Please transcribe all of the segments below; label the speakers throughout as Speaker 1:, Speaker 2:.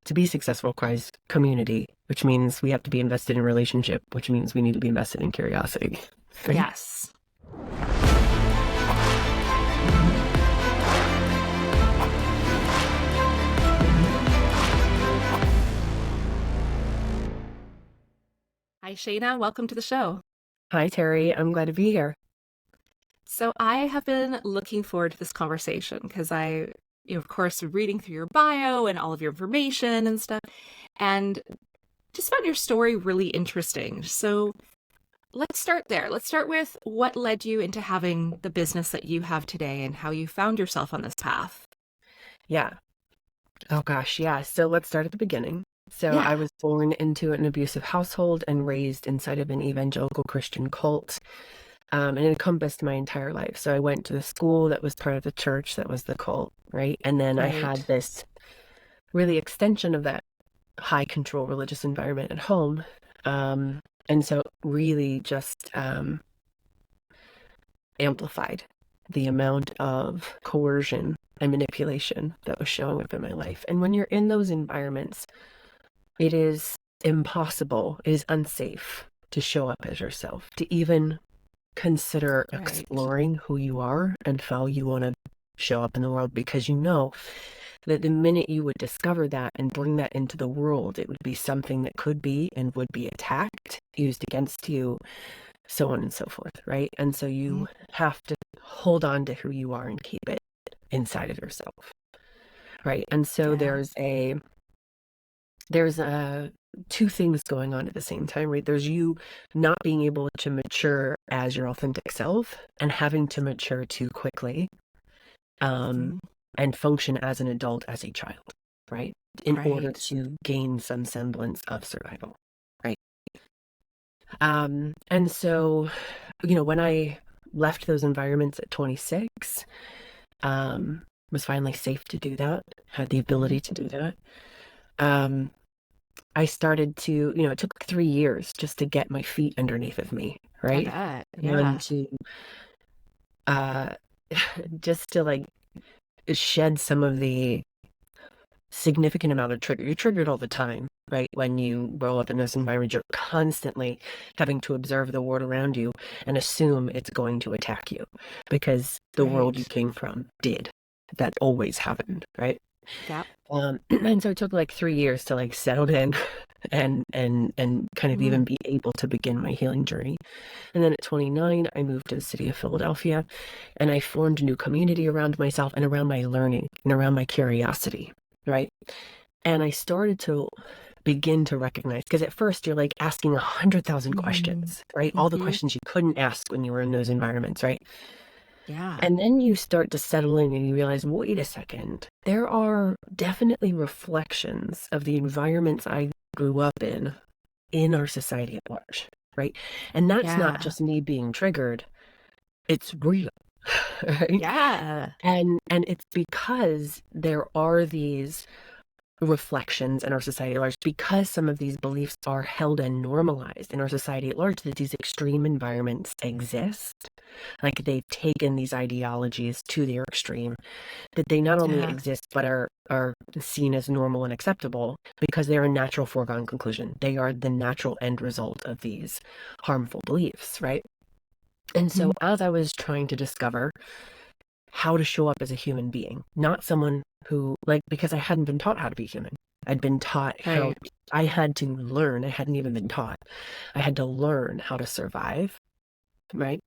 Speaker 1: to be successful requires community, which means we have to be invested in relationship, which means we need to be invested in curiosity. Right?
Speaker 2: Yes. Hi, Shana. Welcome to the show.
Speaker 1: Hi, Terry. I'm glad to be here.
Speaker 2: So I have been looking forward to this conversation because of course, reading through your bio and all of your information and stuff, and just found your story really interesting. So let's start there. Let's start with what led you into having the business that you have today and how you found yourself on this path.
Speaker 1: Yeah. Oh, gosh. Yeah. So let's start at the beginning. So
Speaker 2: Yeah.
Speaker 1: I was born into an abusive household and raised inside of an evangelical Christian cult. And it encompassed my entire life. So I went to the school that was part of the church that was the cult, right? And then I had
Speaker 2: Right.
Speaker 1: this really extension of that high control religious environment at home. And so it really just amplified the amount of coercion and manipulation that was showing up in my life. And when you're in those environments, it is impossible, it is unsafe to show up as yourself, to even consider
Speaker 2: Right.
Speaker 1: exploring who you are and how you want to show up in the world, because you know that the minute you would discover that and bring that into the world, it would be something that could be and would be attacked, used against you, so on and so forth, right? And so you have to hold on to who you are and keep it inside of yourself, right? And so there's two things going on at the same time, right? There's you not being able to mature as your authentic self and having to mature too quickly, and function as an adult as a child, right? In order to gain some semblance of survival, right? And so, when I left those environments at 26, was finally safe to do that, had the ability to do that. I started to, it took 3 years just to get my feet underneath of me, right?
Speaker 2: I bet. Yeah.
Speaker 1: And just to like shed some of the significant amount of trigger. You're triggered all the time, right? When you grow up in this environment, you're constantly having to observe the world around you and assume it's going to attack you because the world you came from did. That always happened, right?
Speaker 2: Yeah.
Speaker 1: And so it took like 3 years to like settle in and kind of even be able to begin my healing journey. And then at 29, I moved to the city of Philadelphia and I formed a new community around myself and around my learning and around my curiosity, right? And I started to begin to recognize, because at first you're like asking 100,000 questions, right? All the questions you couldn't ask when you were in those environments, right?
Speaker 2: Yeah.
Speaker 1: And then you start to settle in and you realize, wait a second, there are definitely reflections of the environments I grew up in our society at large, right? And that's not just me being triggered, it's real, right?
Speaker 2: Yeah.
Speaker 1: And it's because there are these reflections in our society at large, because some of these beliefs are held and normalized in our society at large, that these extreme environments exist. Like they've taken these ideologies to their extreme, that they not only exist, but are seen as normal and acceptable because they're a natural foregone conclusion. They are the natural end result of these harmful beliefs, right? And so as I was trying to discover how to show up as a human being, not someone who, because I hadn't been taught how to be human. I'd been taught how, I had to learn. I hadn't even been taught. I had to learn how to survive, right?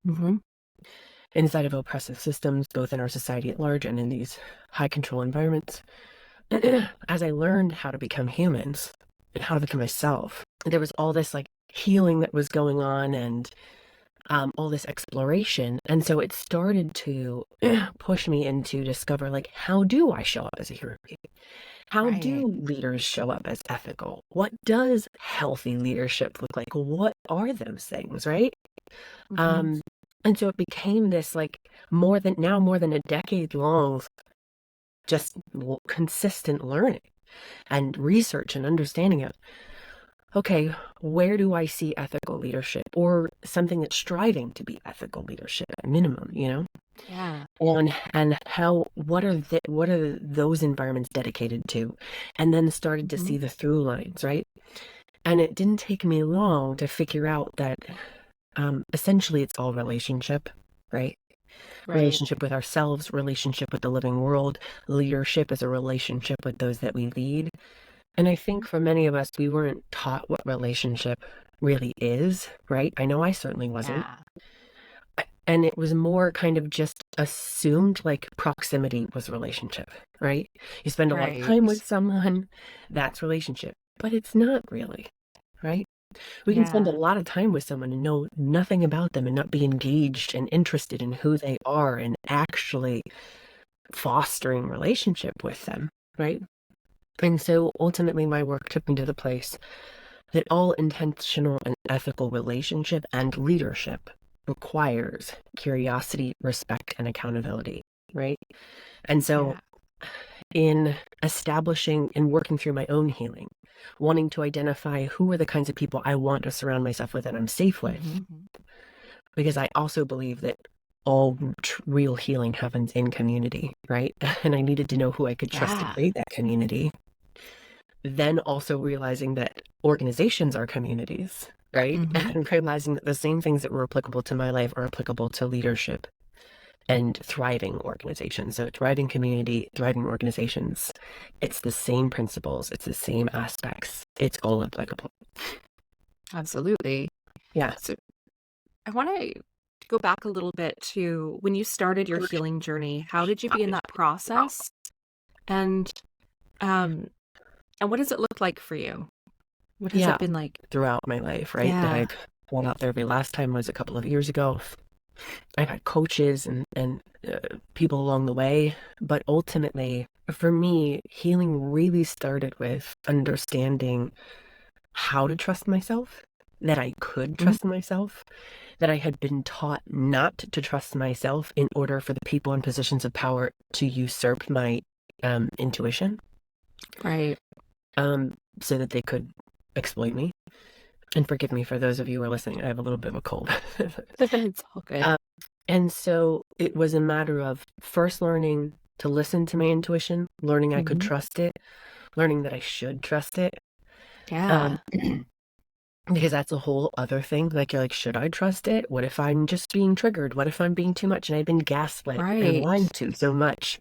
Speaker 1: Inside of oppressive systems, both in our society at large and in these high control environments. As I learned how to become humans and how to become myself, there was all this healing that was going on and all this exploration. And so it started to push me into discover, how do I show up as a human being? How do leaders show up as ethical? What does healthy leadership look like? What are those things, right? And so it became this more than a decade long, just consistent learning and research and understanding of, okay, where do I see ethical leadership or something that's striving to be ethical leadership at minimum,
Speaker 2: Yeah.
Speaker 1: and how what are those environments dedicated to, and then started to
Speaker 2: Hmm.
Speaker 1: see the through lines, right? And it didn't take me long to figure out that essentially it's all relationship, right?
Speaker 2: Right.
Speaker 1: Relationship with ourselves, relationship with the living world. Leadership is a relationship with those that we lead. And I think for many of us, we weren't taught what relationship really is, right? I know I certainly wasn't.
Speaker 2: Yeah.
Speaker 1: And it was more kind of just assumed like proximity was relationship, right? You spend a lot of
Speaker 2: Right.
Speaker 1: time with someone, that's relationship. But it's not really, right? We can spend a
Speaker 2: Yeah.
Speaker 1: lot of time with someone and know nothing about them and not be engaged and interested in who they are and actually fostering relationship with them, right? And so ultimately my work took me to the place that all intentional and ethical relationship and leadership requires curiosity, respect, and accountability, right? And so
Speaker 2: Yeah.
Speaker 1: in establishing and working through my own healing, wanting to identify who are the kinds of people I want to surround myself with and I'm safe with,
Speaker 2: Hmm.
Speaker 1: because I also believe that all real healing happens in community, right? And I needed to know who I could trust to
Speaker 2: Yeah.
Speaker 1: create that community. Then also realizing that organizations are communities, right?
Speaker 2: Hmm.
Speaker 1: And realizing that the same things that were applicable to my life are applicable to leadership and thriving organizations. So thriving community, thriving organizations, it's the same principles, it's the same aspects, it's all applicable.
Speaker 2: Absolutely.
Speaker 1: Yeah.
Speaker 2: So I want to go back a little bit to when you started your healing journey. How did you begin that process? And um and what does it look like for you? What has
Speaker 1: Yeah.
Speaker 2: it been like?
Speaker 1: Throughout my life, right? That
Speaker 2: Yeah.
Speaker 1: I've pulled out therapy. Last time was a couple of years ago. I've had coaches and people along the way, but ultimately, for me, healing really started with understanding how to trust myself, that I could
Speaker 2: Mhm.
Speaker 1: trust myself, that I had been taught not to trust myself in order for the people in positions of power to usurp my intuition,
Speaker 2: Right.
Speaker 1: so that they could exploit me. And forgive me for those of you who are listening, I have a little bit of a cold.
Speaker 2: It's all good.
Speaker 1: uh, and so it was a matter of first learning to listen to my intuition, learning I could
Speaker 2: Hmm.
Speaker 1: trust it, learning that I should trust it. Um,
Speaker 2: Yeah.
Speaker 1: because that's a whole other thing. Like, you're like, should I trust it? What if I'm just being triggered? What if I'm being too much? And I've been gaslit and
Speaker 2: Right.
Speaker 1: lied to so much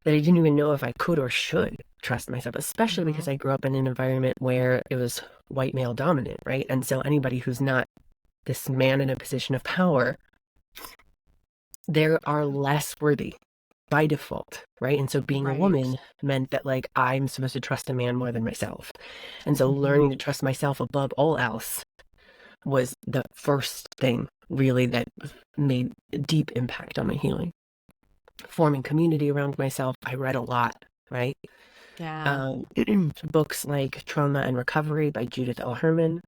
Speaker 1: that I didn't even know if I could or should trust myself, especially because
Speaker 2: Hmm.
Speaker 1: I grew up in an environment where it was white male dominant, right? And so anybody who's not this man in a position of power, they are less worthy by default, right? And so being a
Speaker 2: Right.
Speaker 1: woman meant that like I'm supposed to trust a man more than myself. And so
Speaker 2: Hmm.
Speaker 1: learning to trust myself above all else was the first thing really that made a deep impact on my healing. Forming community around myself, I read a lot, right?
Speaker 2: Yeah.
Speaker 1: Um, books like Trauma and Recovery by Judith L. Herman,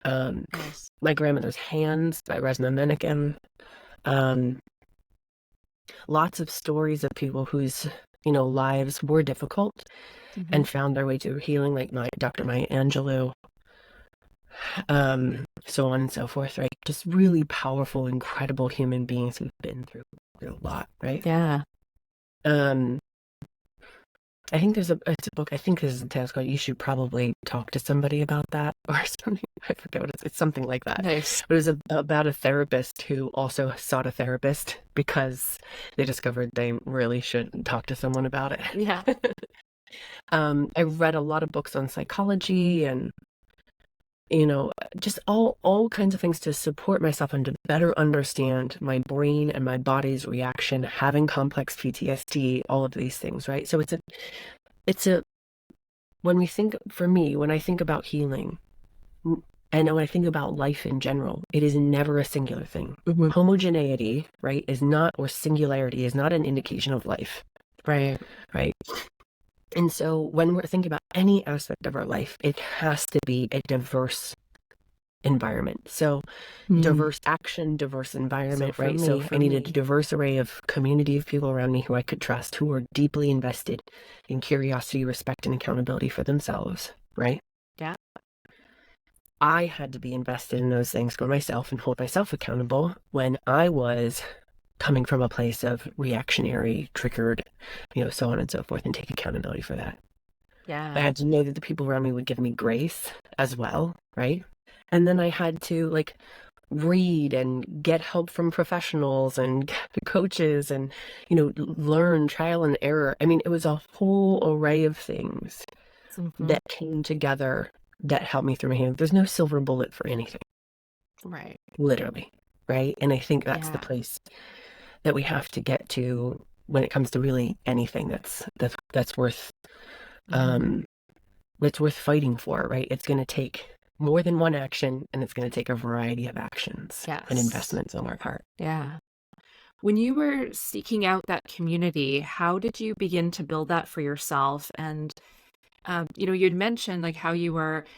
Speaker 1: um,
Speaker 2: Yes.
Speaker 1: My Grandmother's Hands by Resmaa Menakem, um, lots of stories of people whose lives were difficult
Speaker 2: Hmm.
Speaker 1: and found their way to healing, like my Dr. Maya Angelou, so on and so forth, right? Just really powerful, incredible human beings who've been through a lot, right?
Speaker 2: Yeah.
Speaker 1: Um, I think it's a book. I think this is a text called "You Should Probably Talk to Somebody About That" or something. I forget what it's something like that.
Speaker 2: Nice.
Speaker 1: But it was about a therapist who also sought a therapist because they discovered they really should talk to someone about it.
Speaker 2: Yeah.
Speaker 1: I read a lot of books on psychology and just all kinds of things to support myself and to better understand my brain and my body's reaction, having complex PTSD, all of these things, right? So it's a when I think about healing and when I think about life in general, it is never a singular thing.
Speaker 2: Mhm.
Speaker 1: Homogeneity, right, is not, or singularity is not an indication of life,
Speaker 2: Right.
Speaker 1: right? And so when we're thinking about any aspect of our life, it has to be a diverse environment. So
Speaker 2: Mm.
Speaker 1: diverse action, diverse
Speaker 2: So
Speaker 1: environment,
Speaker 2: for
Speaker 1: right? So
Speaker 2: me,
Speaker 1: I needed a diverse array of community of people around me who I could trust, who were deeply invested in curiosity, respect, and accountability for themselves, right?
Speaker 2: yeah.
Speaker 1: I had to be invested in those things for myself and hold myself accountable when I was coming from a place of reactionary, triggered, so on and so forth, and take accountability for that. I
Speaker 2: Yeah.
Speaker 1: had to know that the people around me would give me grace as well, right? And then I had to like read and get help from professionals and coaches and, learn trial and error. I mean, it was a whole array of things
Speaker 2: Mhm.
Speaker 1: that came together that helped me through my healing. There's no silver bullet for anything,
Speaker 2: Right.
Speaker 1: literally, right? And I think that's the
Speaker 2: Yeah.
Speaker 1: place that we have to get to when it comes to really anything that's worth
Speaker 2: Mhm.
Speaker 1: that's worth fighting for, right? It's going to take more than one action, and it's going to take a variety of actions and
Speaker 2: Yes.
Speaker 1: investments on our part.
Speaker 2: Yeah. When you were seeking out that community, how did you begin to build that for yourself? And you'd mentioned like how you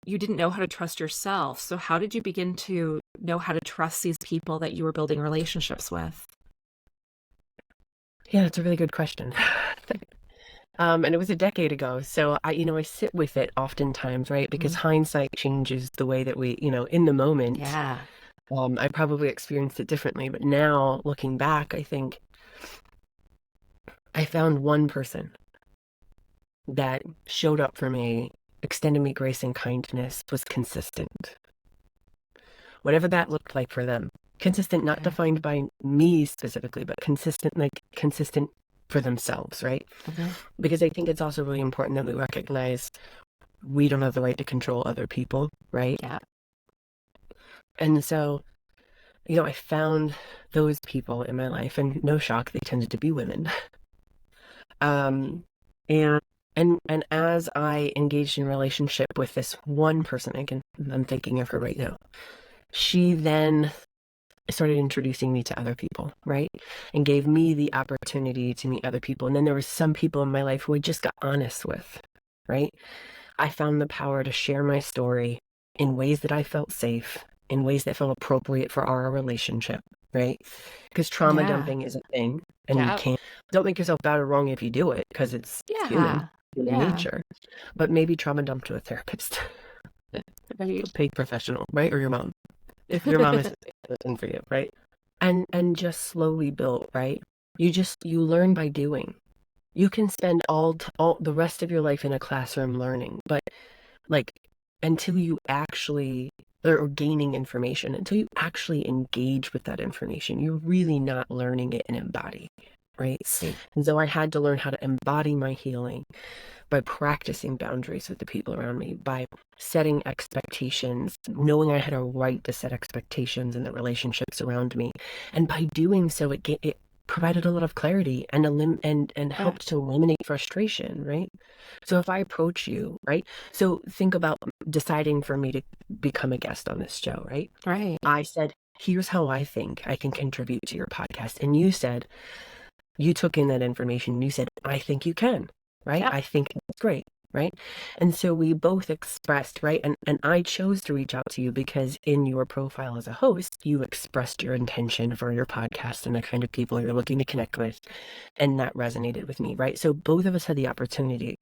Speaker 2: didn't know how to trust yourself. So how did you begin to know how to trust these people that you were building relationships with?
Speaker 1: Yeah, that's a really good question. And it was a decade ago. So I sit with it oftentimes, right? Because
Speaker 2: Mhm.
Speaker 1: hindsight changes the way that we, in the moment,
Speaker 2: Yeah.
Speaker 1: I probably experienced it differently. But now looking back, I think I found one person that showed up for me, extended me grace and kindness, was consistent. Whatever that looked like for them. Consistent, not
Speaker 2: Okay.
Speaker 1: defined by me specifically, but consistent, like consistent for themselves, right?
Speaker 2: Okay.
Speaker 1: Because I think it's also really important that we recognize we don't have the right to control other people, right?
Speaker 2: Yeah.
Speaker 1: And so, I found those people in my life, and no shock, they tended to be women. Um, and and as I engaged in relationship with this one person, I'm thinking of her right now. She then started introducing me to other people, right? And gave me the opportunity to meet other people. And then there was some people in my life who I just got honest with, right? I found the power to share my story in ways that I felt safe, in ways that felt appropriate for our relationship, right? Because trauma
Speaker 2: Yeah.
Speaker 1: dumping is a thing, and you
Speaker 2: Yeah.
Speaker 1: can't, don't make yourself bad or wrong if you do it, because it's human,
Speaker 2: Yeah.
Speaker 1: human
Speaker 2: Yeah.
Speaker 1: nature. But maybe trauma dump to a therapist,
Speaker 2: Right.
Speaker 1: a paid professional, right? Or your mom, if your mom is a safe person for you, right? And just slowly built, right? You learn by doing. You can spend all the rest of your life in a classroom learning, but like until you actually or gaining information, until you actually engage with that information, you're really not learning it and embody, right?
Speaker 2: Right.
Speaker 1: And so I had to learn how to embody my healing by practicing boundaries with the people around me, by setting expectations, knowing I had a right to set expectations in the relationships around me. And by doing so, it provided a lot of clarity and and
Speaker 2: Yeah.
Speaker 1: helped to eliminate frustration, right? So if I approach you, right? So think about deciding for me to become a guest on this show, right?
Speaker 2: Right.
Speaker 1: I said, here's how I think I can contribute to your podcast. And you said, you took in that information and you said, I think you can, right?
Speaker 2: Yep.
Speaker 1: I think that's great, right? And so we both expressed, right? And I chose to reach out to you because in your profile as a host, you expressed your intention for your podcast and the kind of people you're looking to connect with. And that resonated with me, right? So both of us had the opportunity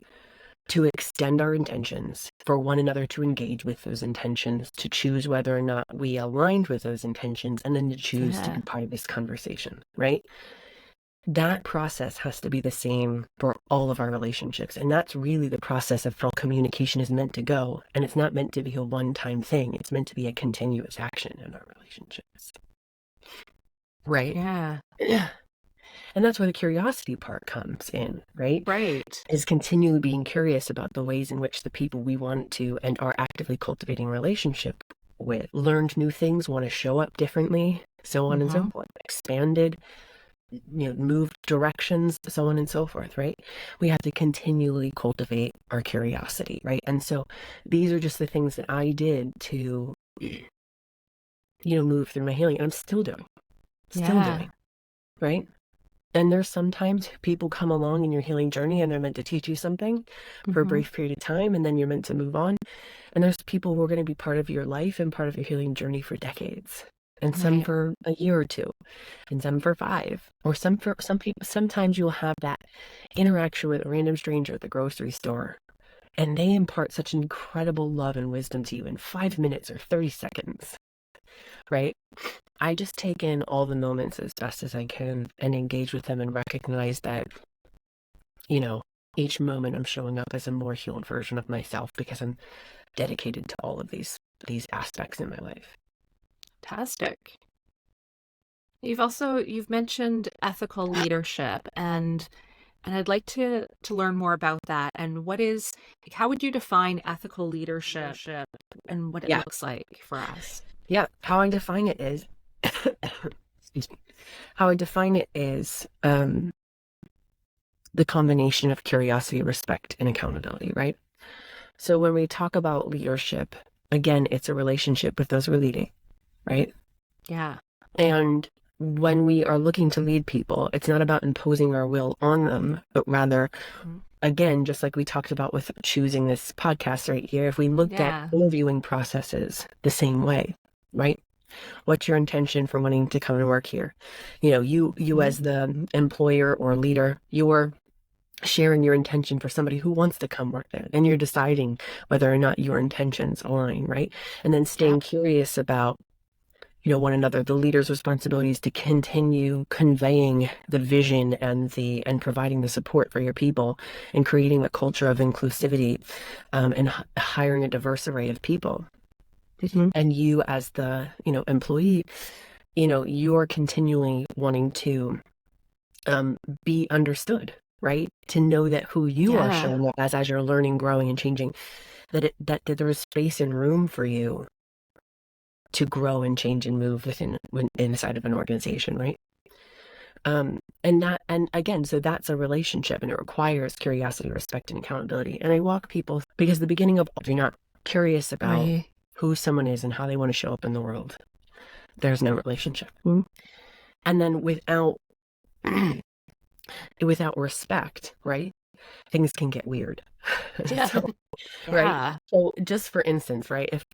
Speaker 1: to extend our intentions, for one another to engage with those intentions, to choose whether or not we aligned with those intentions, and then to choose to be
Speaker 2: Yeah.
Speaker 1: part of this conversation, right? That process has to be the same for all of our relationships. And that's really the process of how communication is meant to go. And it's not meant to be a one-time thing. It's meant to be a continuous action in our relationships. Right?
Speaker 2: Yeah.
Speaker 1: Yeah. And that's where the curiosity part comes in, right?
Speaker 2: Right.
Speaker 1: Is continually being curious about the ways in which the people we want to and are actively cultivating relationship with learned new things, want to show up differently, so on and so
Speaker 2: Mm-hmm.
Speaker 1: forth, expanded, moved directions, so on and so forth, right? We have to continually cultivate our curiosity, right? And so these are just the things that I did to, move through my healing, and I'm still
Speaker 2: Yeah.
Speaker 1: doing, right? And there's sometimes people come along in your healing journey and they're meant to teach you something for a
Speaker 2: Mm-hmm.
Speaker 1: brief period of time, and then you're meant to move on. And there's people who are going to be part of your life and part of your healing journey for decades, and some
Speaker 2: Right.
Speaker 1: for a year or two, and some for 5, or some for some people. Sometimes you'll have that interaction with a random stranger at the grocery store, and they impart such incredible love and wisdom to you in 5 minutes or 30 seconds. right? I just take in all the moments as best as I can and engage with them and recognize that, each moment I'm showing up as a more healed version of myself because I'm dedicated to all of these aspects in my life.
Speaker 2: Fantastic. You've mentioned ethical leadership, and I'd like to learn more about that. And how would you define ethical leadership and what it
Speaker 1: Yeah.
Speaker 2: looks like for us?
Speaker 1: Yeah. How I define it is, excuse me, how I define it is the combination of curiosity, respect, and accountability, right? So when we talk about leadership, again, it's a relationship with those we're leading, right?
Speaker 2: Yeah.
Speaker 1: And when we are looking to lead people, it's not about imposing our will on them, but rather, again, just like we talked about with choosing this podcast right here, if we looked at interviewing processes the same way, right? What's your intention for wanting to come and work here? You as the employer or leader, you're sharing your intention for somebody who wants to come work there, and you're deciding whether or not your intentions align, right? And then staying curious about one another. The leader's responsibility is to continue conveying the vision and providing the support for your people and creating a culture of inclusivity, and hiring a diverse array of people. And you as the employee, you're continually wanting to be understood, right? To know that who you are showing up as you're learning, growing, and changing, that there is space and room for you to grow and change and move inside of an organization, right? And again, so that's a relationship, and it requires curiosity, respect, and accountability. And I walk people, because the beginning of, if you're not curious about who someone is and how they want to show up in the world, there's no relationship. And then without respect, right, things can get weird. Right? So just for instance, right, if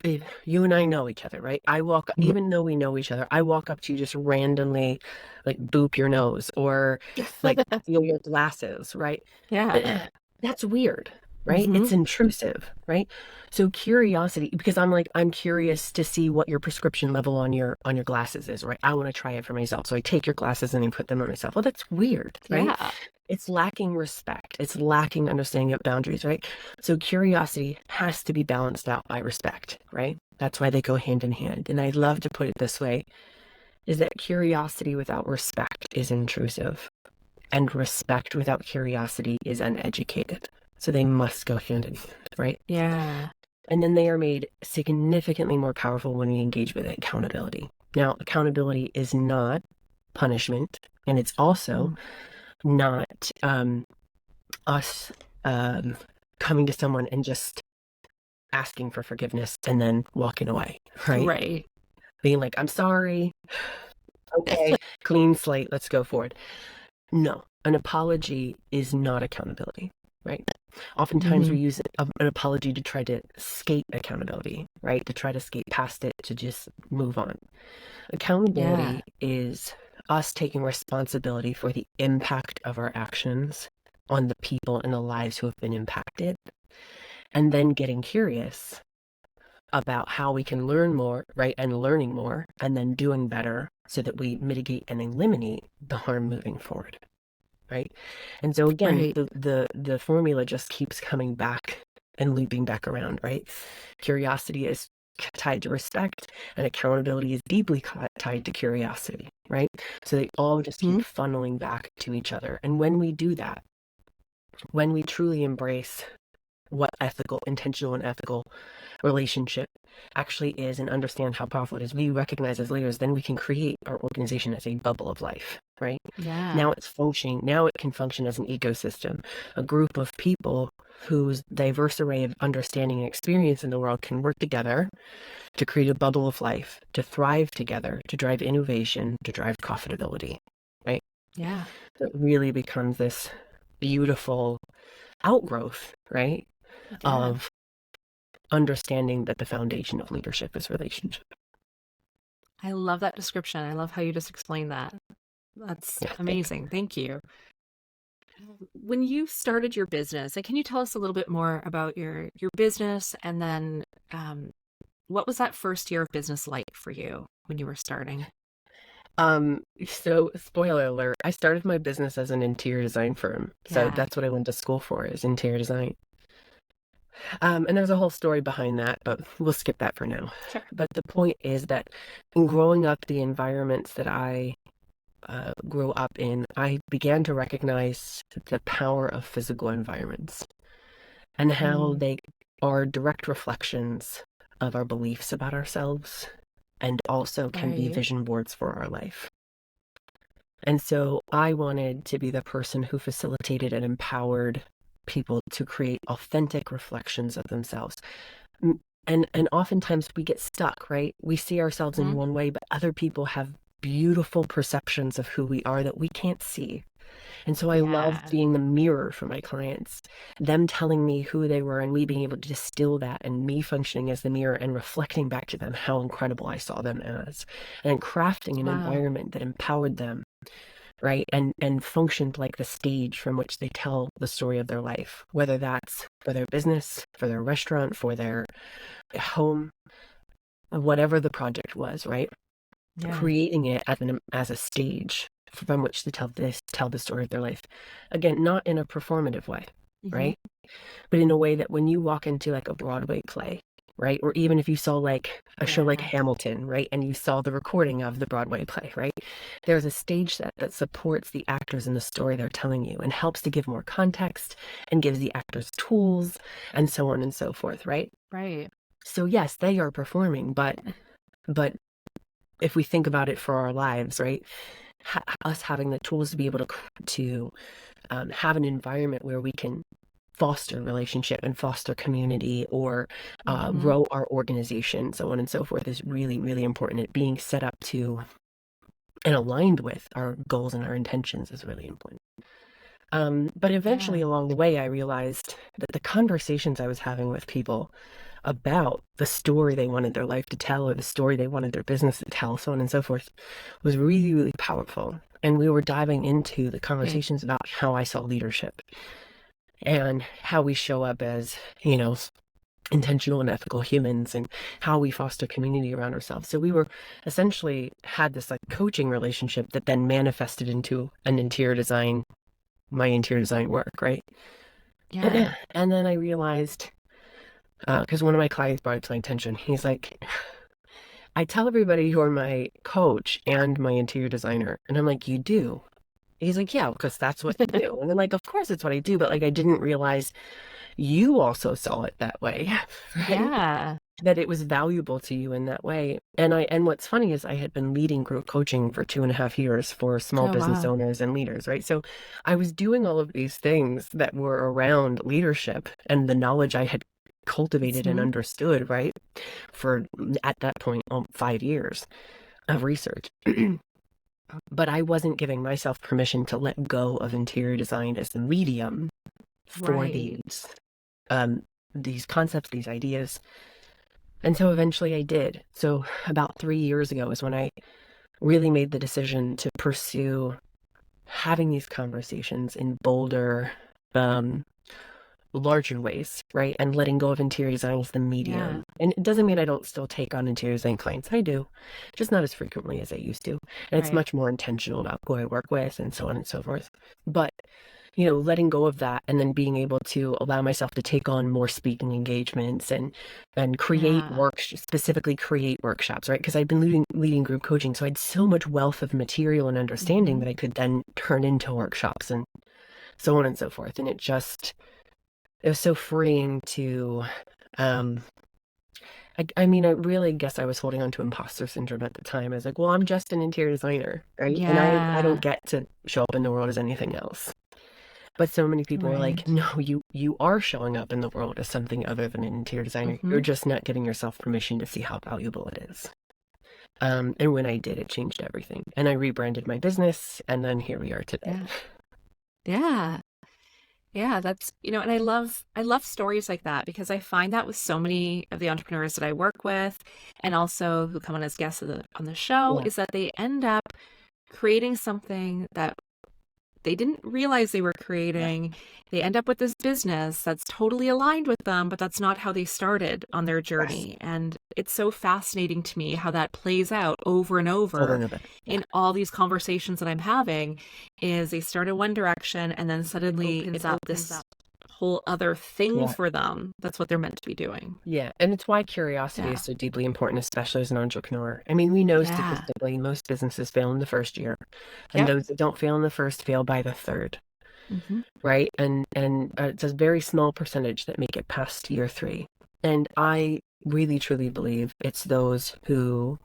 Speaker 1: you and I know each other, right, I walk, even though we know each other, I walk up to you just randomly, like boop your nose or like steal your glasses, right? That's weird, right? It's intrusive, right? So curiosity, because I'm curious to see what your prescription level on your glasses is, right? I want to try it for myself. So I take your glasses and I put them on myself. Well, that's weird, right? It's lacking respect. It's lacking understanding of boundaries, right? So curiosity has to be balanced out by respect, right? That's why they go hand in hand. And I love to put it this way, is that curiosity without respect is intrusive, and respect without curiosity is uneducated. So they must go hand in hand, right?
Speaker 2: Yeah.
Speaker 1: And then they are made significantly more powerful when we engage with accountability. Now, accountability is not punishment, and it's also not us coming to someone and just asking for forgiveness and then walking away, right? Being like, I'm sorry, okay, clean slate, let's go forward. No, an apology is not accountability, right? Oftentimes we use an apology to try to escape accountability, right? To try to skate past it, to just move on. Accountability is us taking responsibility for the impact of our actions on the people and the lives who have been impacted, and then getting curious about how we can learn more, right? And learning more, and then doing better so that we mitigate and eliminate the harm moving forward, right? And so again, the formula just keeps coming back and looping back around, right? Curiosity is tied to respect, and accountability is deeply tied to curiosity, right? So they all just keep funneling back to each other. And when we do that, when we truly embrace what intentional and ethical relationship actually is and understand how powerful it is, we recognize as leaders, then we can create our organization as a bubble of life, right? Now it can function as an ecosystem, a group of people whose diverse array of understanding and experience in the world can work together to create a bubble of life, to thrive together, to drive innovation, to drive profitability, right? So it really becomes this beautiful outgrowth, right? Of understanding that the foundation of leadership is relationship.
Speaker 2: I love that description. I love how you just explained that. That's amazing. Thank you. When you started your business, can you tell us a little bit more about your business, and then what was that first year of business like for you? when you were starting?
Speaker 1: So spoiler alert, I started my business as an interior design firm. So
Speaker 2: Yeah,
Speaker 1: that's what I went to school for, is interior design. And there's a whole story behind that, but we'll skip that for now.
Speaker 2: sure.
Speaker 1: But the point is that in growing up, the environments that I grew up in, I began to recognize the power of physical environments and how
Speaker 2: Mm,
Speaker 1: they are direct reflections of our beliefs about ourselves and also can be
Speaker 2: right.
Speaker 1: vision boards for our life. And so I wanted to be the person who facilitated and empowered people to create authentic reflections of themselves. And oftentimes we get stuck, right? We see ourselves in
Speaker 2: Mhm.
Speaker 1: one way, but other people have beautiful perceptions of who we are that we can't see. And so I love
Speaker 2: Yeah.
Speaker 1: being the mirror for my clients, them telling me who they were and me being able to distill that and me functioning as the mirror and reflecting back to them how incredible I saw them as, and crafting an
Speaker 2: Wow.
Speaker 1: environment that empowered them, right? And functioned like the stage from which they tell the story of their life, whether that's for their business, for their restaurant, for their home, whatever the project was, right?
Speaker 2: Yeah.
Speaker 1: Creating it as a stage from which to tell the story of their life. Again, not in a performative way,
Speaker 2: Hmm.
Speaker 1: right? But in a way that when you walk into like a Broadway play, right? Or even if you saw like a show like
Speaker 2: Yeah.
Speaker 1: Hamilton, right? And you saw the recording of the Broadway play, right? There's a stage set that supports the actors in the story they're telling you and helps to give more context and gives the actors tools and so on and so forth, right?
Speaker 2: Right.
Speaker 1: So yes, they are performing, but if we think about it for our lives, right? Us having the tools to be able to have an environment where we can foster relationship and foster community or
Speaker 2: Hmm.
Speaker 1: grow our organization, so on and so forth, is really, really important. It being set up to and aligned with our goals and our intentions is really important. But eventually
Speaker 2: Yeah.
Speaker 1: along the way, I realized that the conversations I was having with people about the story they wanted their life to tell or the story they wanted their business to tell, so on and so forth, was really, really powerful. And we were diving into the
Speaker 2: Right.
Speaker 1: conversations about how I saw leadership and how we show up as, intentional and ethical humans and how we foster community around ourselves. So we were essentially had this like coaching relationship that then manifested into my interior design work, right?
Speaker 2: Yeah.
Speaker 1: And then I realized, because one of my clients brought it to my attention, he's like, I tell everybody you're my coach and my interior designer. And I'm like, you do? He's like, yeah, because that's what you do. And I'm like, of course it's what I do, but like I didn't realize you also saw it that way, right?
Speaker 2: Yeah.
Speaker 1: That it was valuable to you in that way. And what's funny is I had been leading group coaching for 2.5 years for small
Speaker 2: Oh,
Speaker 1: business
Speaker 2: wow.
Speaker 1: owners and leaders, right? So I was doing all of these things that were around leadership and the knowledge I had cultivated and
Speaker 2: Hmm.
Speaker 1: understood, right? For at that point, 5 years of research. But I wasn't giving myself permission to let go of interior design as the medium for
Speaker 2: Right.
Speaker 1: um, these concepts, these ideas. And so eventually I did. So about 3 years ago is when I really made the decision to pursue having these conversations in bolder, um, larger ways, right? And letting go of interior design as the
Speaker 2: Yeah.
Speaker 1: medium. And it doesn't mean I don't still take on interior design clients. I do, just not as frequently as I used to. And it's
Speaker 2: Right.
Speaker 1: much more intentional about who I work with and so on and so forth. But letting go of that and then being able to allow myself to take on more speaking engagements and
Speaker 2: Yeah.
Speaker 1: specifically create workshops, right? Because I'd been leading group coaching, so I had so much wealth of material and understanding
Speaker 2: Hmm.
Speaker 1: that I could then turn into workshops and so on and so forth. And it was so freeing to, um, I mean, I really guess I was holding on to imposter syndrome at the time. I was like, well, I'm just an interior designer, right? And I don't
Speaker 2: Yeah.
Speaker 1: get to show up in the world as anything else. But so many people are like,
Speaker 2: Right.
Speaker 1: no, you are showing up in the world as something other than an interior designer.
Speaker 2: Hmm.
Speaker 1: You're just not giving yourself permission to see how valuable it is. And when I did, it changed everything. And I rebranded my business, and then here we are today.
Speaker 2: Yeah. Yeah. Yeah, and I love stories like that because I find that with so many of the entrepreneurs that I work with and also who come on as guests on the show
Speaker 1: Yeah.
Speaker 2: is that they end up creating something that they didn't realize they were creating. They end up with this business that's totally aligned with them, but that's not how they started on their
Speaker 1: Yes.
Speaker 2: journey. And it's so fascinating to me how that plays out over and
Speaker 1: Over
Speaker 2: over
Speaker 1: and over. Yeah.
Speaker 2: in all these conversations that I'm having. Is they start in one direction and then suddenly
Speaker 1: Opens
Speaker 2: it's up
Speaker 1: up.
Speaker 2: this whole other thing
Speaker 1: Yeah.
Speaker 2: for them. That's what they're meant to be doing.
Speaker 1: Yeah. And it's why curiosity
Speaker 2: Yeah.
Speaker 1: is so deeply important, especially as an entrepreneur. I mean, we know
Speaker 2: Yeah.
Speaker 1: statistically most businesses fail in the first year, and
Speaker 2: Yep.
Speaker 1: those that don't fail in the first fail by the third,
Speaker 2: Mm-hmm.
Speaker 1: right? And it's a very small percentage that make it past year 3. And I really truly believe it's those who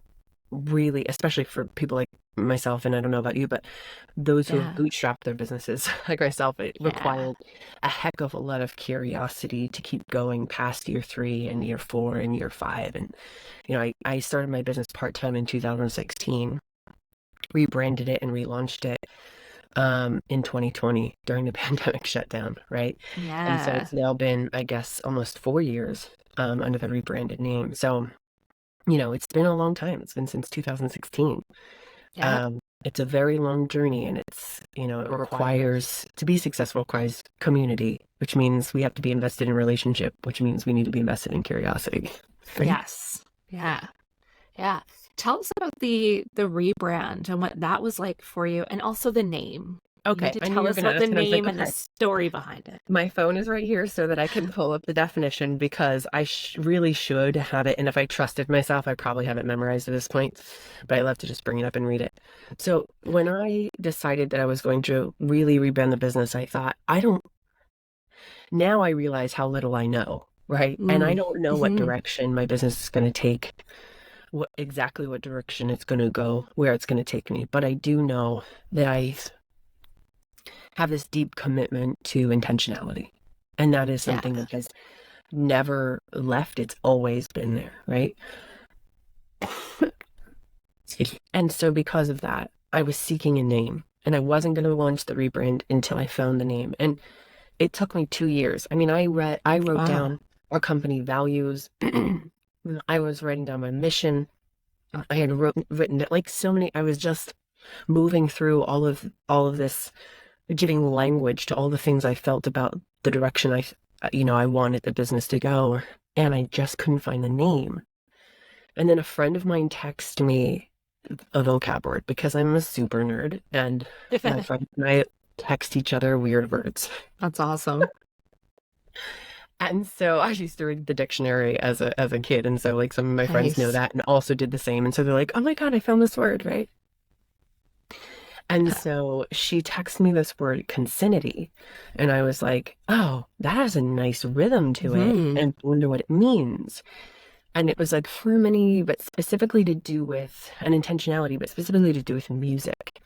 Speaker 1: really, especially for people like myself, and I don't know about you, but those who have
Speaker 2: Yeah.
Speaker 1: bootstrapped their businesses like myself, it
Speaker 2: Yeah.
Speaker 1: required a heck of a lot of curiosity to keep going past year 3 and year 4 and year 5. And I started my business part-time in 2016, rebranded it and relaunched it in 2020 during the pandemic shutdown, right? And so
Speaker 2: Yeah.
Speaker 1: it's now been, I guess, almost 4 years under the rebranded name. So it's been a long time. It's been since 2016.
Speaker 2: Yeah.
Speaker 1: It's a very long journey, and it requires, to be successful, requires community, which means we have to be invested in relationship, which means we need to be invested in curiosity. Right?
Speaker 2: Yes. Yeah. Yeah. Tell us about the rebrand and what that was like for you, and also the name.
Speaker 1: Okay,
Speaker 2: You need
Speaker 1: I
Speaker 2: to
Speaker 1: knew
Speaker 2: tell
Speaker 1: you were
Speaker 2: us
Speaker 1: going to
Speaker 2: about the
Speaker 1: ask, and I was like,
Speaker 2: name and the
Speaker 1: okay.
Speaker 2: story behind it.
Speaker 1: My phone is right here so that I can pull up the definition, because I really should have it. And if I trusted myself, I probably have it memorized at this point, but I love to just bring it up and read it. So when I decided that I was going to really rebrand the business, I thought, now I realize how little I know, right? And I don't know what direction my business is going to take, exactly what direction it's going to go, where it's going to take me. But I do know that I have this deep commitment to intentionality. And that is something that has never left. It's always been there, right? And so because of that, I was seeking a name, and I wasn't going to launch the rebrand until I found the name. And it took me 2 years. I mean, I wrote down our company values. I was writing down my mission. I had written like so many. I was just moving through all of this, giving language to all the things I felt about the direction I wanted the business to go, and I just couldn't find the name. And then a friend of mine texted me a vocab word, because I'm a super nerd, and my friend and I text each other weird words.
Speaker 2: That's awesome.
Speaker 1: And so I used to read the dictionary as a kid, and so like some of my friends know that and also did the same, and so they're like, "Oh my God, I found this word," right? And so she texted me this word, Concinnate, and I was like, "Oh, that has a nice rhythm to it, and I wonder what it means." And it was like harmony, but specifically to do with an intentionality, but specifically to do with music.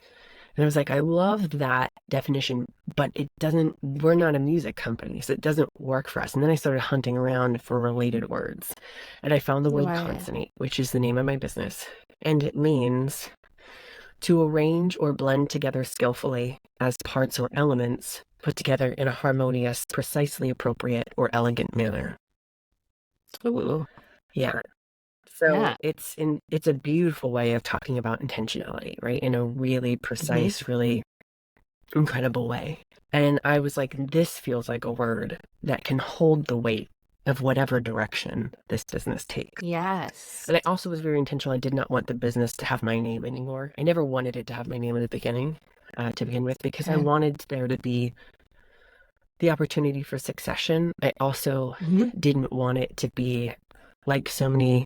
Speaker 1: And I was like, I love that definition, but we're not a music company, so it doesn't work for us. And then I started hunting around for related words, and I found the word consonate, which is the name of my business. And it means to arrange or blend together skillfully as parts or elements put together in a harmonious, precisely appropriate, or elegant manner.
Speaker 2: Ooh.
Speaker 1: Yeah. So it's a beautiful way of talking about intentionality, right? In a really precise, really incredible way. And I was like, this feels like a word that can hold the weight of whatever direction this business takes.
Speaker 2: Yes.
Speaker 1: And I also was very intentional. I did not want the business to have my name anymore. I never wanted it to have my name in the beginning, to begin with, because I wanted there to be the opportunity for succession. I also didn't want it to be like so many.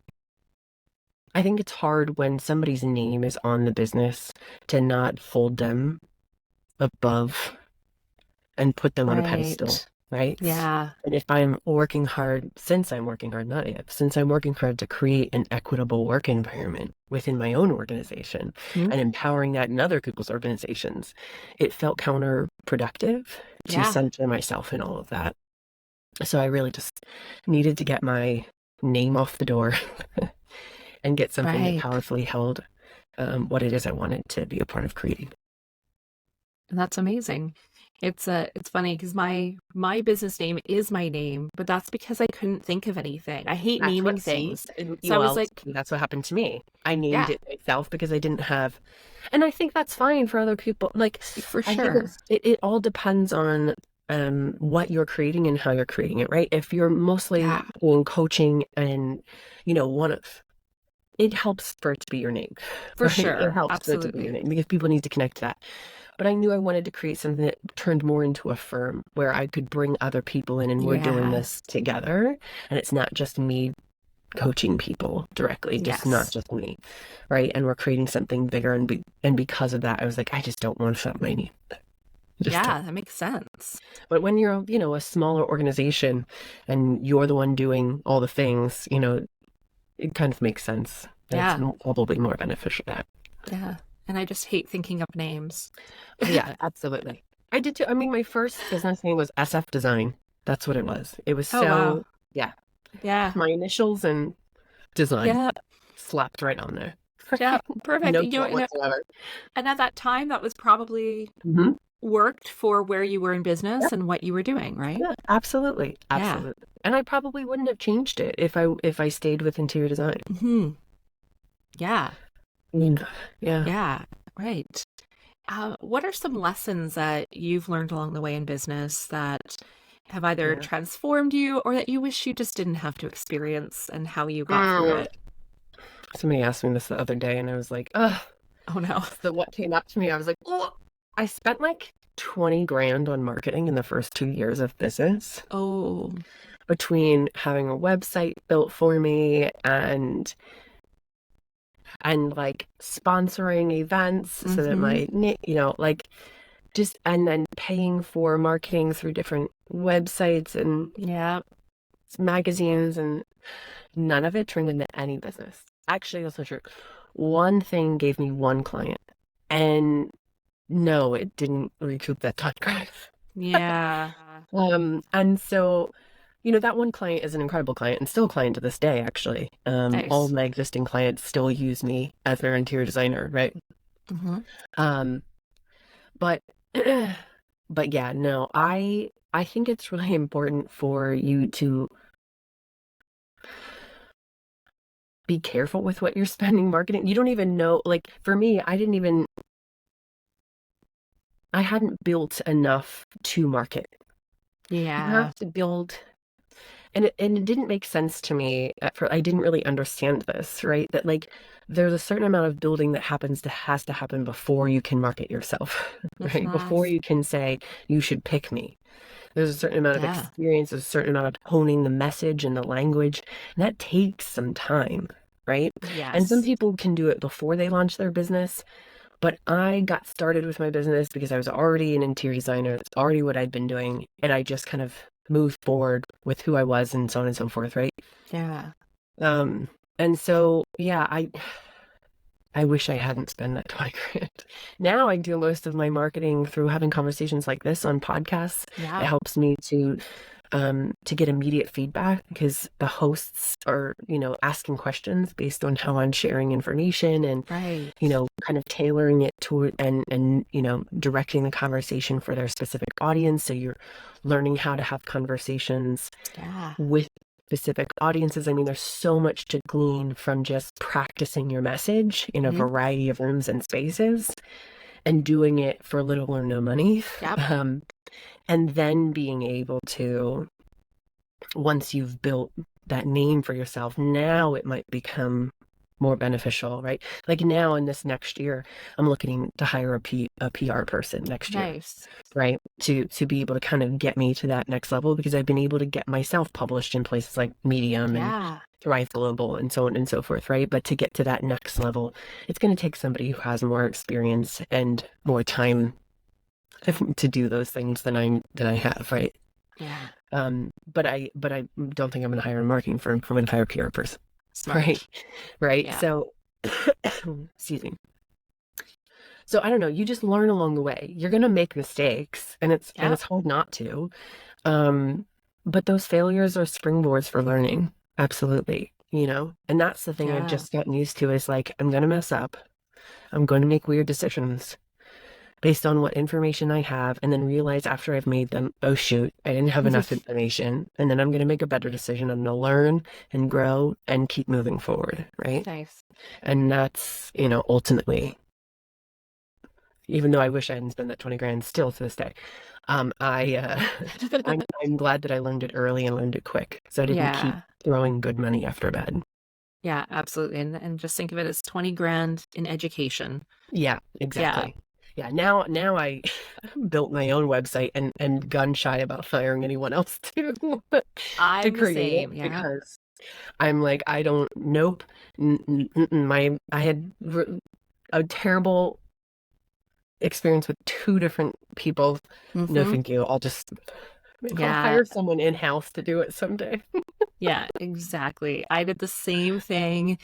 Speaker 1: I think it's hard when somebody's name is on the business to not hold them above and put them on a pedestal, right?
Speaker 2: Yeah.
Speaker 1: And if I'm working hard, since I'm working hard to create an equitable work environment within my own organization and empowering that in other people's organizations, it felt counterproductive to center myself in all of that. So I really just needed to get my name off the door and get something that powerfully held what it is I wanted to be a part of creating.
Speaker 2: And that's amazing. It's funny because my business name is my name, but that's because I couldn't think of anything. I hate naming things. So I was like,
Speaker 1: that's what happened to me. I named it myself because I didn't have, and I think that's fine for other people. Like,
Speaker 2: for sure.
Speaker 1: It all depends on what you're creating and how you're creating it, right? If you're mostly
Speaker 2: Yeah,
Speaker 1: doing coaching and, it helps for it to be your name,
Speaker 2: for
Speaker 1: right? It
Speaker 2: sure.
Speaker 1: helps for it to be your
Speaker 2: Absolutely.
Speaker 1: name because people need to connect to that. But I knew I wanted to create something that turned more into a firm where I could bring other people in and we're doing
Speaker 2: Yeah.
Speaker 1: this together. And it's not just me coaching people directly, just not
Speaker 2: Yes.
Speaker 1: just me, right? And we're creating something bigger. And because of that, I was like, I just don't want to shut my name. Just don't.
Speaker 2: Yeah, that makes sense.
Speaker 1: But when you're, a smaller organization and you're the one doing all the things, it kind of makes sense. That's
Speaker 2: Yeah.
Speaker 1: probably more beneficial.
Speaker 2: Yeah. And I just hate thinking up names.
Speaker 1: Yeah, absolutely. I did too. I mean, my first business name was SF Design. That's what it was. It was
Speaker 2: Oh, wow.
Speaker 1: yeah,
Speaker 2: Yeah.
Speaker 1: my initials and design
Speaker 2: Yeah.
Speaker 1: slapped right on there.
Speaker 2: Yeah. Perfect.
Speaker 1: No thought whatsoever.
Speaker 2: And at that time, that was probably
Speaker 1: Hmm.
Speaker 2: worked for where you were in business
Speaker 1: Yep.
Speaker 2: and what you were doing, right?
Speaker 1: Yeah, absolutely.
Speaker 2: Yeah.
Speaker 1: Absolutely. And I probably wouldn't have changed it if I stayed with interior design.
Speaker 2: Hmm. Yeah.
Speaker 1: Yeah.
Speaker 2: Yeah. Right. What are some lessons that you've learned along the way in business that have either
Speaker 1: Yeah.
Speaker 2: transformed you or that you wish you just didn't have to experience and how you got through
Speaker 1: Mm.
Speaker 2: it?
Speaker 1: Somebody asked me this the other day and I was like, ugh.
Speaker 2: Oh, no.
Speaker 1: So what came up to me, I was like, oh, I spent like 20 grand on marketing in the first 2 years of business
Speaker 2: Oh,
Speaker 1: between having a website built for me and like sponsoring events so that my, like just, and then paying for marketing through different websites and
Speaker 2: yeah.
Speaker 1: magazines, and none of it turned into any business. Actually, that's not true. One thing gave me one client, and no, it didn't recoup that time.
Speaker 2: Yeah.
Speaker 1: And so, that one client is an incredible client and still a client to this day, actually. All
Speaker 2: Nice.
Speaker 1: of my existing clients still use me as their interior designer, right?
Speaker 2: Hmm.
Speaker 1: Um, but but yeah, no, I think it's really important for you to be careful with what you're spending marketing. You don't even know, like for me, I hadn't built enough to market. You
Speaker 2: Yeah.
Speaker 1: have to build, and it didn't make sense to me at first. I didn't really understand this, right? That like there's a certain amount of building that has to happen before you can market yourself, right?
Speaker 2: Hmm.
Speaker 1: Before you can say you should pick me. There's a certain amount of
Speaker 2: Yeah.
Speaker 1: experience, there's a certain amount of honing the message and the language, and that takes some time, right? And some
Speaker 2: Yes.
Speaker 1: people can do it before they launch their business, but I got started with my business because I was already an interior designer. That's already what I'd been doing, and I just kind of moved forward with who I was and so on and so forth, right?
Speaker 2: Yeah.
Speaker 1: And so, yeah, I wish I hadn't spent that 20 grand. Now I do most of my marketing through having conversations like this on podcasts. It
Speaker 2: Yeah.
Speaker 1: helps me to get immediate feedback because the hosts are, asking questions based on how I'm sharing information and,
Speaker 2: Right.
Speaker 1: kind of tailoring it to and directing the conversation for their specific audience. So you're learning how to have conversations
Speaker 2: Yeah.
Speaker 1: with specific audiences. I mean, there's so much to glean from just practicing your message in a
Speaker 2: Hmm.
Speaker 1: variety of rooms and spaces and doing it for little or no money.
Speaker 2: Yep.
Speaker 1: And then being able to, once you've built that name for yourself, now it might become more beneficial, right? Like now in this next year, I'm looking to hire a PR person next year,
Speaker 2: Nice.
Speaker 1: right? To be able to kind of get me to that next level because I've been able to get myself published in places like Medium and
Speaker 2: Yeah.
Speaker 1: Thrive Global and so on and so forth, right? But to get to that next level, it's going to take somebody who has more experience and more time to do those things than I have, right?
Speaker 2: Yeah.
Speaker 1: But I don't think I'm going to hire a marketing firm. I'm going to hire a PR person,
Speaker 2: Smart.
Speaker 1: right?
Speaker 2: Yeah.
Speaker 1: So, excuse me. So I don't know. You just learn along the way. You're going to make mistakes, and it's
Speaker 2: Yeah.
Speaker 1: hard not to. But those failures are springboards for learning. Absolutely. And that's the thing I've
Speaker 2: Yeah.
Speaker 1: just gotten used to is like, I'm going to mess up. I'm going to make weird decisions based on what information I have, and then realize after I've made them, oh shoot, I didn't have enough information. And then I'm going to make a better decision. I'm going to learn and grow and keep moving forward. Right.
Speaker 2: Nice.
Speaker 1: And that's, ultimately, even though I wish I hadn't spent that 20 grand still to this day. I'm glad that I learned it early and learned it quick. So I didn't keep
Speaker 2: Yeah.
Speaker 1: throwing good money after bad.
Speaker 2: Yeah, absolutely. And just think of it as 20 grand in education.
Speaker 1: Yeah,
Speaker 2: Yeah.
Speaker 1: exactly. Yeah, now I built my own website and gun shy about hiring anyone else to
Speaker 2: I'm the
Speaker 1: create it
Speaker 2: same. Yeah.
Speaker 1: because I'm like, I don't, nope. I had a terrible experience with two different people. No,
Speaker 2: Mm-hmm.
Speaker 1: thank you. I'll
Speaker 2: Yeah.
Speaker 1: hire someone in-house to do it someday.
Speaker 2: Yeah, exactly. I did the same thing.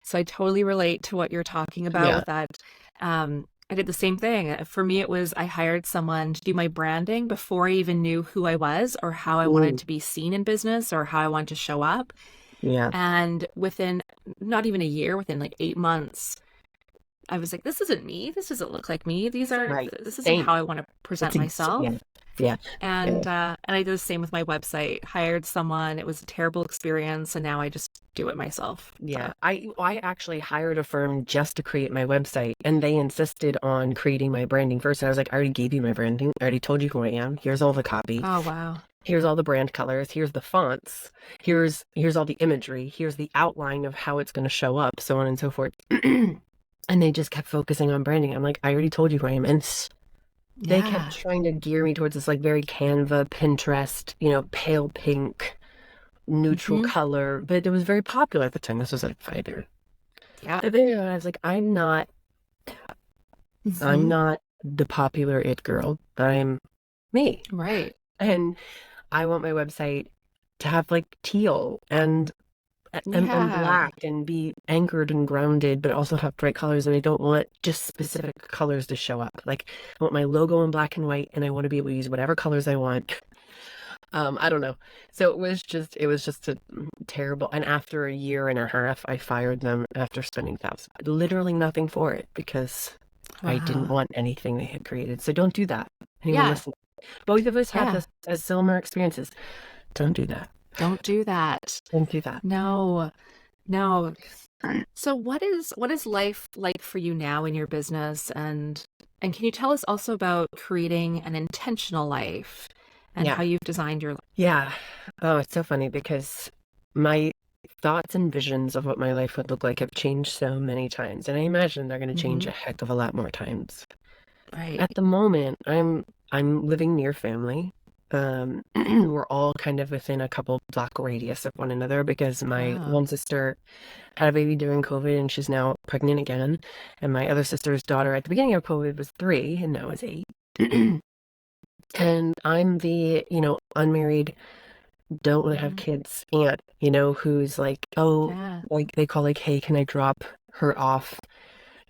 Speaker 2: So I totally relate to what you're talking about
Speaker 1: Yeah.
Speaker 2: with that. I did the same thing. For me, it was I hired someone to do my branding before I even knew who I was or how I wanted
Speaker 1: Mm,
Speaker 2: to be seen in business or how I wanted to show up.
Speaker 1: yeah.
Speaker 2: And within not even a year, within like 8 months, I was like, this isn't me. This doesn't look like me.
Speaker 1: Right.
Speaker 2: This isn't
Speaker 1: Same.
Speaker 2: how I want to present myself.
Speaker 1: Yeah. Yeah. Yeah.
Speaker 2: And I did the same with my website. Hired someone. It was a terrible experience, and now I just do it myself.
Speaker 1: Yeah, I actually hired a firm just to create my website, and they insisted on creating my branding first. And I was like, I already gave you my branding. I already told you who I am. Here's all the copy.
Speaker 2: Oh wow.
Speaker 1: Here's all the brand colors. Here's the fonts. Here's all the imagery. Here's the outline of how it's going to show up, so on and so forth. And they just kept focusing on branding. I'm like, I already told you who I am. And they
Speaker 2: Yeah.
Speaker 1: kept trying to gear me towards this like very Canva, Pinterest, pale pink, neutral color, but it was very popular at the time. This was like 5 years.
Speaker 2: Yeah.
Speaker 1: And then I was like, I'm not the popular it girl. I'm me.
Speaker 2: Right.
Speaker 1: And I want my website to have like teal and black and be anchored and grounded, but also have bright colors. And I don't want just specific colors to show up. Like I want my logo in black and white, and I want to be able to use whatever colors I want. I don't know. So it was just a terrible. And after a year and a half, I fired them after spending thousands, literally nothing for it because I didn't want anything they had created. So don't do that. Anyone listen? Both of us had this as similar experiences. Don't do that.
Speaker 2: Don't do that.
Speaker 1: Don't do that.
Speaker 2: No. No. So what is life like for you now in your business, and can you tell us also about creating an intentional life and how you've designed your life?
Speaker 1: Yeah. Oh, it's so funny because my thoughts and visions of what my life would look like have changed so many times, and I imagine they're going to change a heck of a lot more times.
Speaker 2: Right.
Speaker 1: At the moment, I'm living near family. We're all kind of within a couple block radius of one another because my one sister had a baby during COVID and she's now pregnant again. And my other sister's daughter at the beginning of COVID was 3 and now is 8. And I'm the, unmarried, don't want to have kids aunt, who's like, like they call like, hey, can I drop her off?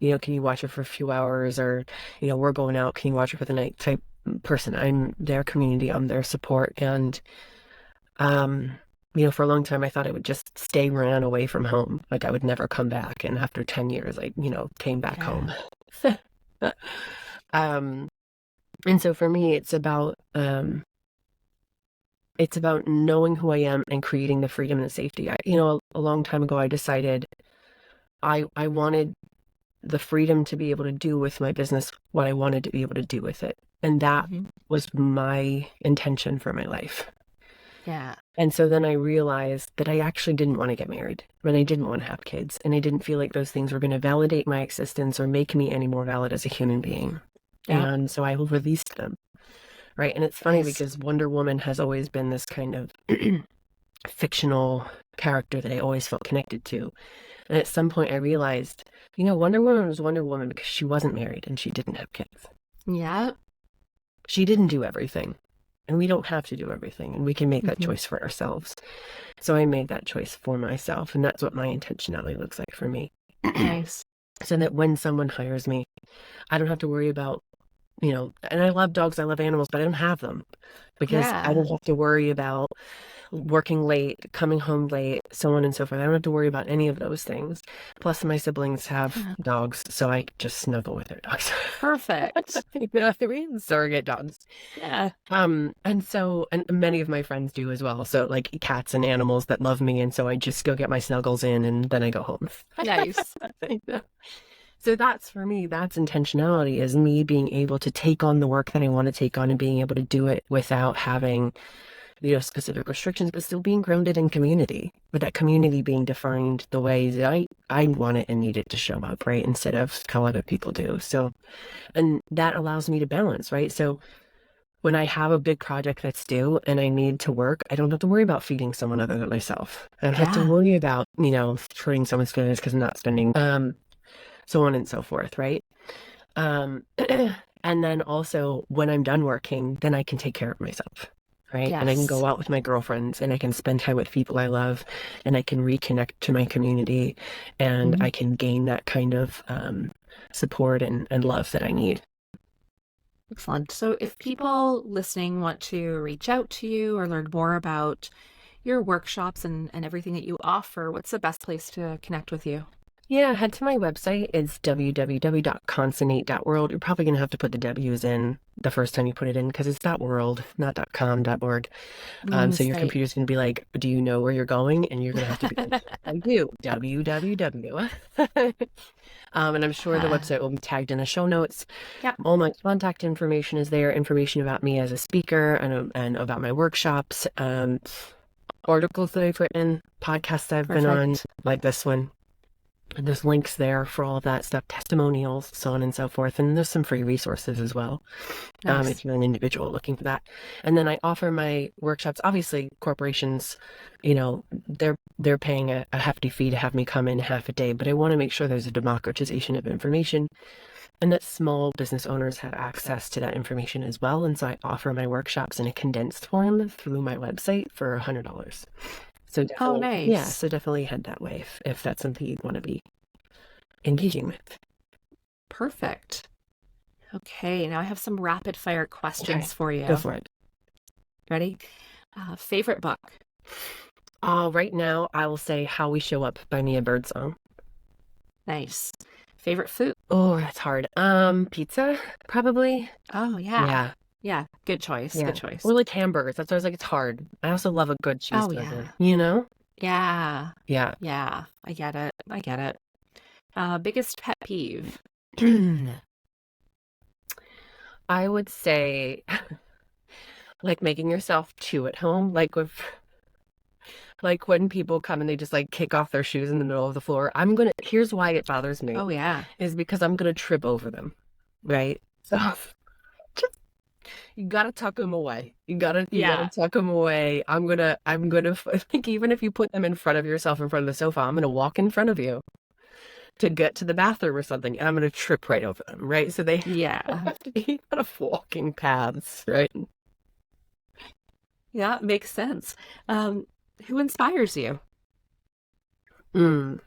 Speaker 1: Can you watch her for a few hours, or, we're going out, can you watch her for the night type person. I'm their community, I'm their support. And, for a long time, I thought I would just ran away from home. Like I would never come back. And after 10 years, I, came back home. And so for me, it's about knowing who I am and creating the freedom and the safety. A long time ago, I decided I wanted the freedom to be able to do with my business what I wanted to be able to do with it. And that was my intention for my life.
Speaker 2: Yeah.
Speaker 1: And so then I realized that I actually didn't want to get married, and I didn't want to have kids, and I didn't feel like those things were going to validate my existence or make me any more valid as a human being. Yeah. And so I released them. Right. And it's funny because Wonder Woman has always been this kind of fictional character that I always felt connected to. And at some point I realized, Wonder Woman was Wonder Woman because she wasn't married and she didn't have kids.
Speaker 2: Yeah.
Speaker 1: She didn't do everything. And we don't have to do everything. And we can make that choice for ourselves. So I made that choice for myself. And that's what my intentionality looks like for me.
Speaker 2: Nice.
Speaker 1: So that when someone hires me, I don't have to worry about, and I love dogs, I love animals, but I don't have them because I don't have to worry about working late, coming home late, so on and so forth. I don't have to worry about any of those things. Plus, my siblings have dogs, so I just snuggle with their dogs.
Speaker 2: Perfect.
Speaker 1: Surrogate dogs.
Speaker 2: Yeah.
Speaker 1: And many of my friends do as well. So like cats and animals that love me, and so I just go get my snuggles in, and then I go home.
Speaker 2: Nice.
Speaker 1: So that's for me, that's intentionality, is me being able to take on the work that I want to take on and being able to do it without having, specific restrictions, but still being grounded in community, but that community being defined the way that I want it and need it to show up, right? Instead of how other people do. So, and that allows me to balance, right? So when I have a big project that's due and I need to work, I don't have to worry about feeding someone other than myself. I don't have to
Speaker 2: Yeah.
Speaker 1: worry about, hurting someone's feelings because I'm not spending, so on and so forth, right? Um, and then also when I'm done working, then I can take care of myself, right? And I can
Speaker 2: Yes.
Speaker 1: go out with my girlfriends and I can spend time with people I love and I can reconnect to my community and
Speaker 2: Mhm.
Speaker 1: I can gain that kind of support and love that I need.
Speaker 2: Excellent. So if people listening want to reach out to you or learn more about your workshops and everything that you offer, what's the best place to connect with you?
Speaker 1: Yeah, head to my website. It's www.consonate.world. You're probably going to have to put the W's in the first time you put it in because it's .world, not .com, .org.
Speaker 2: Long
Speaker 1: So your
Speaker 2: mistake.
Speaker 1: computer's going to be like, do you know where you're going? And you're going to have to be like, I do, www. And I'm sure the website will be tagged in the show notes.
Speaker 2: Yeah.
Speaker 1: All my contact information is there, information about me as a speaker and about my workshops, articles that I've written, podcasts I've been on,
Speaker 2: Perfect.
Speaker 1: like this one. And there's links there for all of that stuff, testimonials, so on and so forth. And there's some free resources as well,
Speaker 2: Nice.
Speaker 1: if you're an individual looking for that. And then I offer my workshops. Obviously, corporations, they're paying a hefty fee to have me come in half a day, but I want to make sure there's a democratization of information and that small business owners have access to that information as well. And so I offer my workshops in a condensed form through my website for $100. So
Speaker 2: Oh,
Speaker 1: definitely, yeah,
Speaker 2: nice.
Speaker 1: so definitely head that way if that's something you'd want to be engaging with.
Speaker 2: Perfect. Okay, now I have some rapid fire questions
Speaker 1: Okay,
Speaker 2: for you.
Speaker 1: go for it.
Speaker 2: Ready? Favorite book?
Speaker 1: Right now, I will say How We Show Up by Mia Birdsong.
Speaker 2: Nice. Favorite food?
Speaker 1: Oh, that's hard. Pizza, probably.
Speaker 2: Oh, yeah.
Speaker 1: Yeah,
Speaker 2: Yeah, good choice.
Speaker 1: yeah.
Speaker 2: Good choice.
Speaker 1: Or like hamburgers. That's why I was like, it's hard. I also love a good
Speaker 2: Oh,
Speaker 1: cheeseburger,
Speaker 2: yeah.
Speaker 1: you know?
Speaker 2: Yeah.
Speaker 1: Yeah.
Speaker 2: Yeah. I get it. I get it. Biggest pet peeve?
Speaker 1: I would say like making yourself chew at home, like when people come and they just like kick off their shoes in the middle of the floor. Here's why it bothers me
Speaker 2: Oh, yeah.
Speaker 1: is because I'm gonna trip over them, right? So just, you gotta tuck them away. You gotta tuck them away. Like even if you put them in front of yourself in front of the sofa, I'm gonna walk in front of you to get to the bathroom or something, and I'm gonna trip right over them, right? So they
Speaker 2: Yeah.
Speaker 1: have to be kind of walking paths, right?
Speaker 2: Yeah, makes sense. Who inspires you?
Speaker 1: Mm.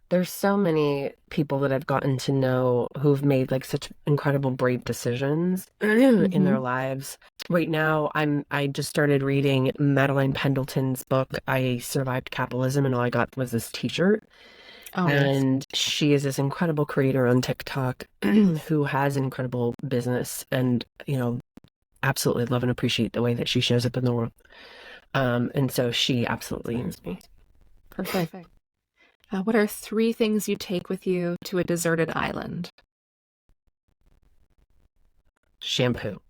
Speaker 1: There's so many people that I've gotten to know who've made like such incredible brave decisions in their lives. Right now, I just started reading Madeline Pendleton's book, I Survived Capitalism, and all I got was this t-shirt.
Speaker 2: Oh, nice.
Speaker 1: And she is this incredible creator on TikTok who has incredible business and, absolutely love and appreciate the way that she shows up in the world. And so she absolutely owns me.
Speaker 2: Perfect. What are 3 things you take with you to a deserted island?
Speaker 1: Shampoo.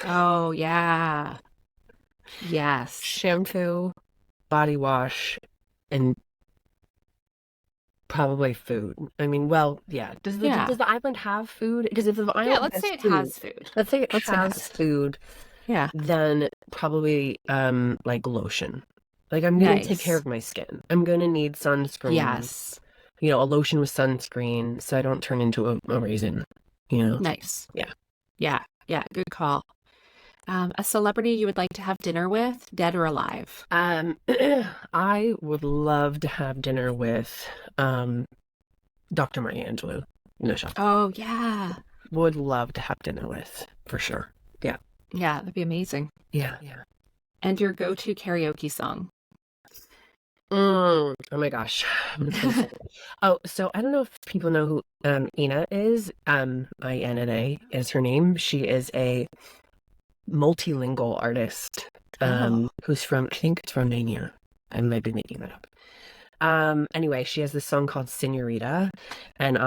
Speaker 2: Oh, yeah. Yes.
Speaker 1: Shampoo, body wash, and probably food. I mean, well, yeah. Does
Speaker 2: Yeah.
Speaker 1: the island have food? Because if the island
Speaker 2: Yeah, let's
Speaker 1: has
Speaker 2: say it
Speaker 1: food,
Speaker 2: has food.
Speaker 1: let's say it
Speaker 2: Let's say it
Speaker 1: has
Speaker 2: has.
Speaker 1: food,
Speaker 2: Yeah.
Speaker 1: then probably like lotion. Like I'm gonna take care
Speaker 2: Nice.
Speaker 1: of my skin. I'm gonna need sunscreen.
Speaker 2: Yes.
Speaker 1: A lotion with sunscreen so I don't turn into a raisin.
Speaker 2: Nice.
Speaker 1: Yeah.
Speaker 2: Yeah. Yeah. Good call. A celebrity you would like to have dinner with, dead or alive?
Speaker 1: I would love to have dinner with Dr. Maya Angelou. No shot.
Speaker 2: Oh, yeah.
Speaker 1: Would love to have dinner with, for sure. Yeah.
Speaker 2: Yeah, that'd be amazing.
Speaker 1: Yeah, yeah.
Speaker 2: And your go-to karaoke song?
Speaker 1: Oh my gosh. Oh, so I don't know if people know who Ina is. Ina is her name. She is a multilingual artist
Speaker 2: Oh.
Speaker 1: who's from, I think it's Romania. I might be making that up. Anyway, she has this song called Senorita, and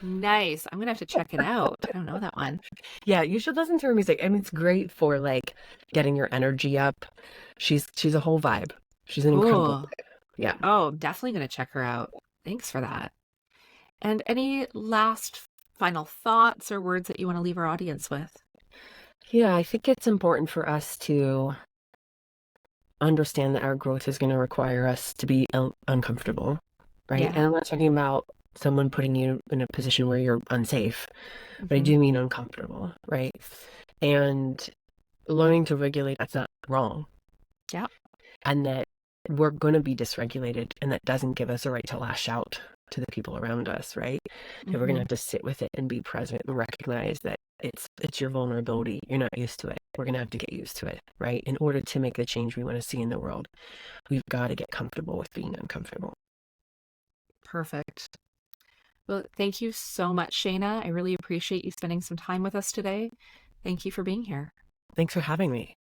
Speaker 2: Nice. I'm gonna have to check it out. I don't know that one.
Speaker 1: yeah, you should listen to her music. I mean, it's great for like getting your energy up. She's a whole vibe. She's an incredible
Speaker 2: Cool.
Speaker 1: vibe. Yeah.
Speaker 2: Oh, definitely gonna check her out. Thanks for that. And any last final thoughts or words that you want to leave our audience with?
Speaker 1: Yeah, I think it's important for us to understand that our growth is going to require us to be uncomfortable, right? And
Speaker 2: Yeah.
Speaker 1: I'm not talking about someone putting you in a position where you're unsafe, but I
Speaker 2: Hmm.
Speaker 1: do mean uncomfortable, right? And learning to regulate, that's not wrong.
Speaker 2: Yeah.
Speaker 1: And that we're going to be dysregulated, and that doesn't give us a right to lash out to the people around us, right? That we're going to
Speaker 2: Hmm.
Speaker 1: have to sit with it and be present and recognize that it's your vulnerability. You're not used to it. We're going to have to get used to it, right? In order to make the change we want to see in the world, we've got to get comfortable with being uncomfortable.
Speaker 2: Perfect. Well, thank you so much, Shana. I really appreciate you spending some time with us today. Thank you for being here.
Speaker 1: Thanks for having me.